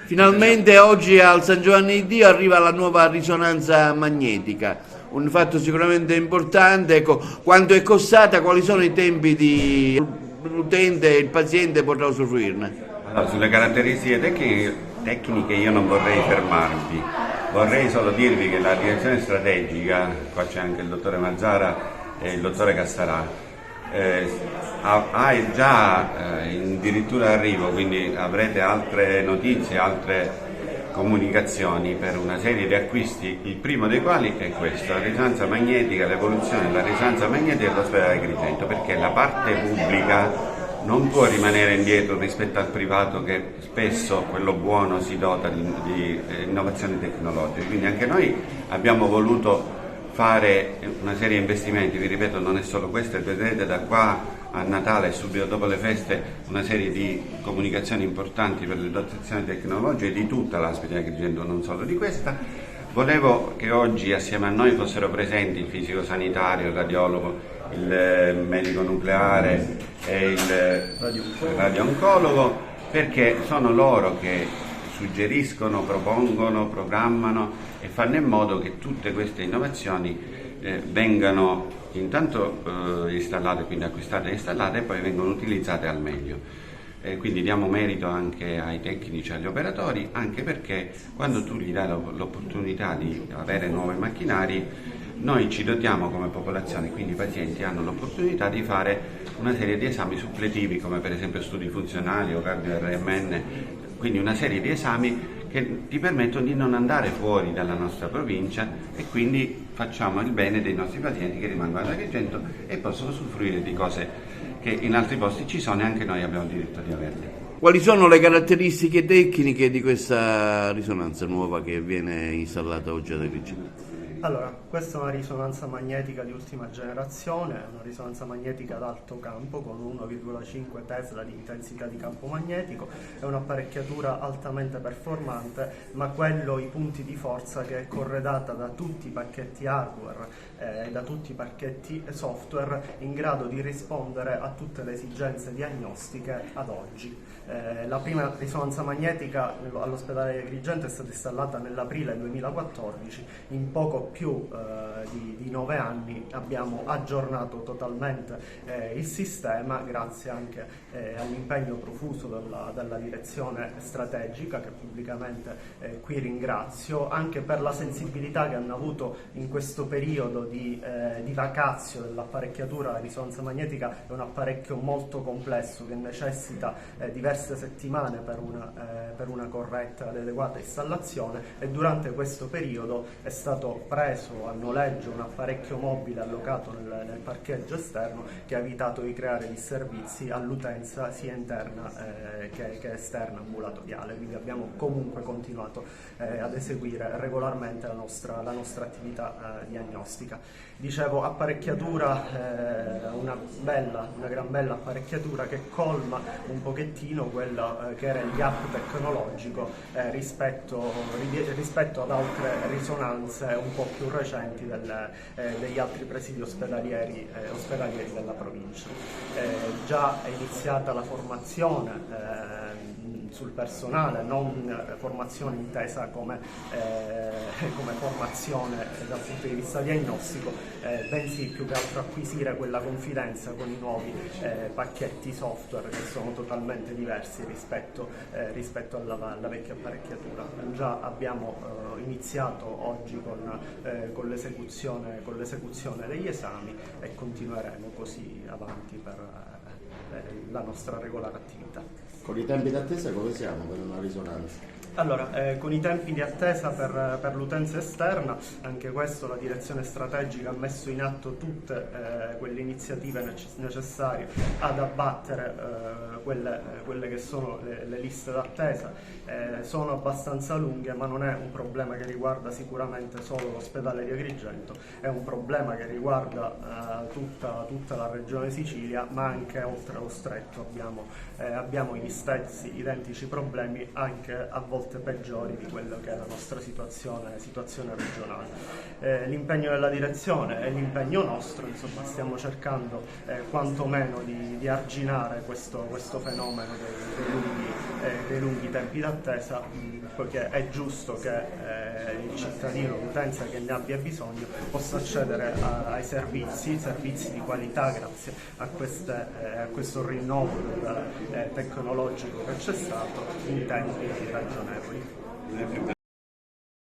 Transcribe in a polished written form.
Finalmente oggi al San Giovanni di Dio arriva la nuova risonanza magnetica, un fatto sicuramente importante. Ecco, quanto è costata, quali sono i tempi di l'utente e il paziente potrà usufruirne? Allora, sulle caratteristiche tecniche io non vorrei fermarvi, vorrei solo dirvi che la direzione strategica, qua c'è anche il dottore Mazzara e il dottore Castarà, ha già addirittura arrivo, quindi avrete altre notizie, altre comunicazioni per una serie di acquisti, il primo dei quali è questo, la risonanza magnetica, l'evoluzione della risonanza magnetica dell'ospedale Agrigento, perché la parte pubblica non può rimanere indietro rispetto al privato, che spesso quello buono si dota di innovazioni tecnologiche. Quindi anche noi abbiamo voluto fare una serie di investimenti, vi ripeto, non è solo questo, vedrete da qua a Natale e subito dopo le feste una serie di comunicazioni importanti per le dotazioni tecnologiche di tutta l'ospedale di Agrigento, non solo di questa. Volevo che oggi assieme a noi fossero presenti il fisico sanitario, il radiologo, il medico nucleare e il radio-oncologo, perché sono loro che suggeriscono, propongono, programmano e fanno in modo che tutte queste innovazioni vengano intanto installate, quindi acquistate e installate, e poi vengono utilizzate al meglio. Quindi diamo merito anche ai tecnici, agli operatori, anche perché quando tu gli dai l'opportunità di avere nuovi macchinari, noi ci dotiamo come popolazione, quindi i pazienti hanno l'opportunità di fare una serie di esami suppletivi, come per esempio studi funzionali o cardio RMN, quindi una serie di esami che ti permettono di non andare fuori dalla nostra provincia, e quindi facciamo il bene dei nostri pazienti che rimangono ad Agrigento e possono usufruire di cose che in altri posti ci sono e anche noi abbiamo il diritto di averle. Quali sono le caratteristiche tecniche di questa risonanza nuova che viene installata oggi ad Agrigento? Allora, questa è una risonanza magnetica di ultima generazione, una risonanza magnetica ad alto campo con 1,5 Tesla di intensità di campo magnetico, è un'apparecchiatura altamente performante, ma i punti di forza che è corredata da tutti i pacchetti hardware e da tutti i pacchetti software in grado di rispondere a tutte le esigenze diagnostiche ad oggi. La prima risonanza magnetica all'ospedale di Agrigento è stata installata nell'aprile 2014, in poco più di 9 anni abbiamo aggiornato totalmente il sistema, grazie anche all'impegno profuso dalla direzione strategica, che pubblicamente qui ringrazio, anche per la sensibilità che hanno avuto in questo periodo di vacazio dell'apparecchiatura. La risonanza magnetica è un apparecchio molto complesso che necessita diverse settimane per una corretta ed adeguata installazione, e durante questo periodo è stato preso a noleggio un apparecchio mobile allocato nel parcheggio esterno, che ha evitato di creare disservizi all'utenza sia interna che esterna ambulatoriale. Quindi abbiamo comunque continuato ad eseguire regolarmente la nostra attività diagnostica. Dicevo, apparecchiatura, una gran bella apparecchiatura che colma un pochettino quello che era il gap tecnologico rispetto ad altre risonanze un po' più recenti degli altri presidi ospedalieri della provincia. Già è iniziata la formazione sul personale, non formazione intesa come formazione dal punto di vista diagnostico, bensì più che altro acquisire quella confidenza con i nuovi pacchetti software, che sono totalmente diversi rispetto alla vecchia apparecchiatura. Già abbiamo iniziato oggi con l'esecuzione degli esami, e continueremo così avanti per la nostra regolare attività. Con i tempi d'attesa come siamo per una risonanza? Allora, con i tempi di attesa per l'utenza esterna, anche questo la direzione strategica ha messo in atto tutte quelle iniziative necessarie ad abbattere quelle che sono le liste d'attesa. Sono abbastanza lunghe, ma non è un problema che riguarda sicuramente solo l'ospedale di Agrigento, è un problema che riguarda tutta la regione Sicilia, ma anche oltre lo stretto abbiamo gli stessi identici problemi, anche a volte peggiori di quello che è la nostra situazione regionale. L'impegno della direzione e l'impegno nostro, insomma, stiamo cercando quantomeno di arginare questo fenomeno dei lunghi dei lunghi tempi d'attesa, poiché è giusto che il cittadino, l'utenza che ne abbia bisogno, possa accedere ai servizi di qualità grazie a questo rinnovo tecnologico che c'è stato in tempi ragionevoli.